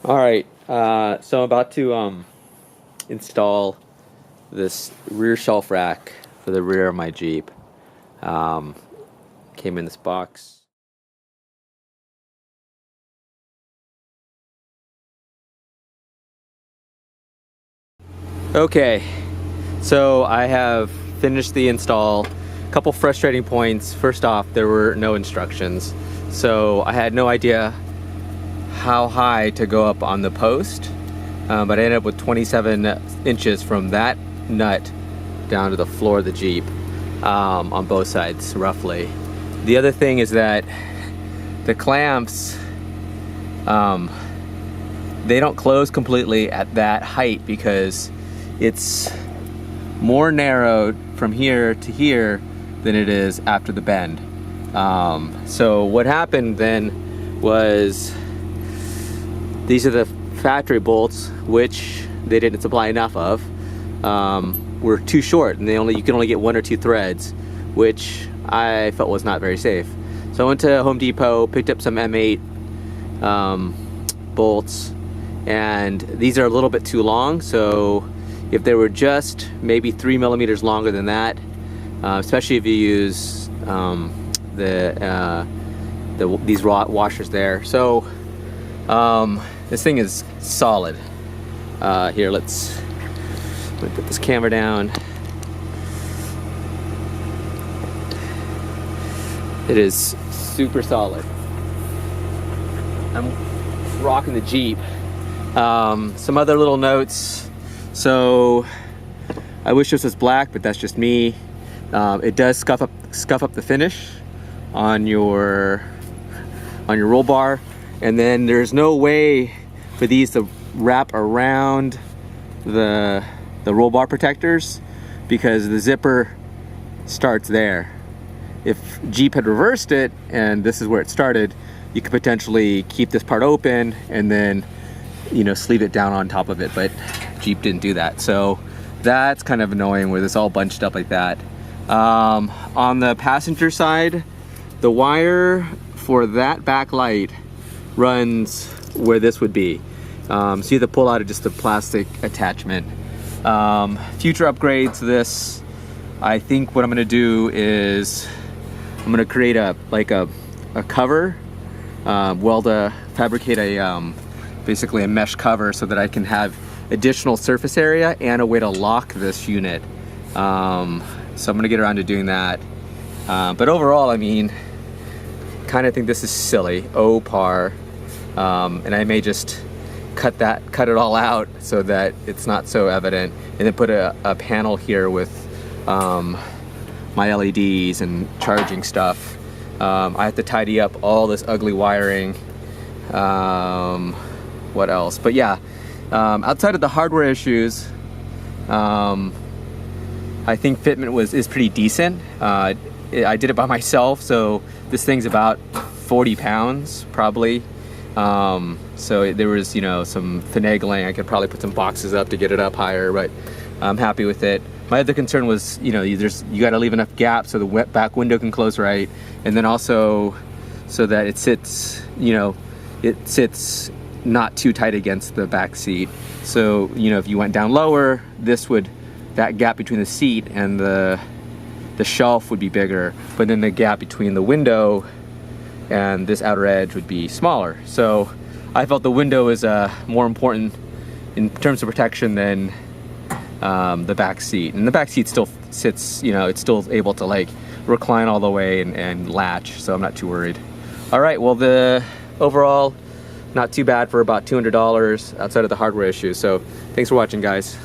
All right, so I'm about to install this rear shelf rack for the rear of my Jeep. Came in this box. Okay, so I have finished the install. A couple frustrating points. First off, there were no instructions, so I had no idea how high to go up on the post, but I ended up with 27 inches from that nut down to the floor of the Jeep, on both sides roughly. The other thing is that the clamps, they don't close completely at that height because it's more narrowed from here to here than it is after the bend. So what happened then was, these are the factory bolts, which they didn't supply enough of, were too short, and you can only get 1 or 2 threads, which I felt was not very safe. So I went to Home Depot, picked up some M8 bolts, and these are a little bit too long. So if they were just maybe 3 millimeters longer than that, especially if you use these washers there. So this thing is solid. Here, let me put this camera down. It is super solid. I'm rocking the Jeep. Some other little notes. So I wish this was black, but that's just me. It does scuff up the finish on your roll bar. And then there's no way for these to wrap around the roll bar protectors because the zipper starts there. If Jeep had reversed it and this is where it started, you could potentially keep this part open and then, sleeve it down on top of it, but Jeep didn't do that. So that's kind of annoying where this all bunched up like that. On the passenger side, the wire for that back light runs where this would be. So you have to pull out just the plastic attachment. Future upgrades to this, I think what I'm gonna do is I'm gonna create a cover, fabricate basically a mesh cover so that I can have additional surface area and a way to lock this unit. So I'm gonna get around to doing that. But overall, I mean, kind of think this is silly, OPAR. And I may just cut it all out so that it's not so evident, and then put a panel here with my LEDs and charging stuff. I have to tidy up all this ugly wiring. What else? But yeah, outside of the hardware issues, I think fitment is pretty decent. I did it by myself, so this thing's about 40 pounds probably. So there was, some finagling. I could probably put some boxes up to get it up higher, but I'm happy with it. My other concern was, you got to leave enough gap so the back window can close right, and then also so that it sits not too tight against the back seat. So, if you went down lower, that gap between the seat and the shelf would be bigger, but then the gap between the window and this outer edge would be smaller. So I felt the window is more important in terms of protection than the back seat. And the back seat still sits, it's still able to recline all the way and latch, so I'm not too worried. All right, well, the overall, not too bad for about $200 outside of the hardware issues. So thanks for watching, guys.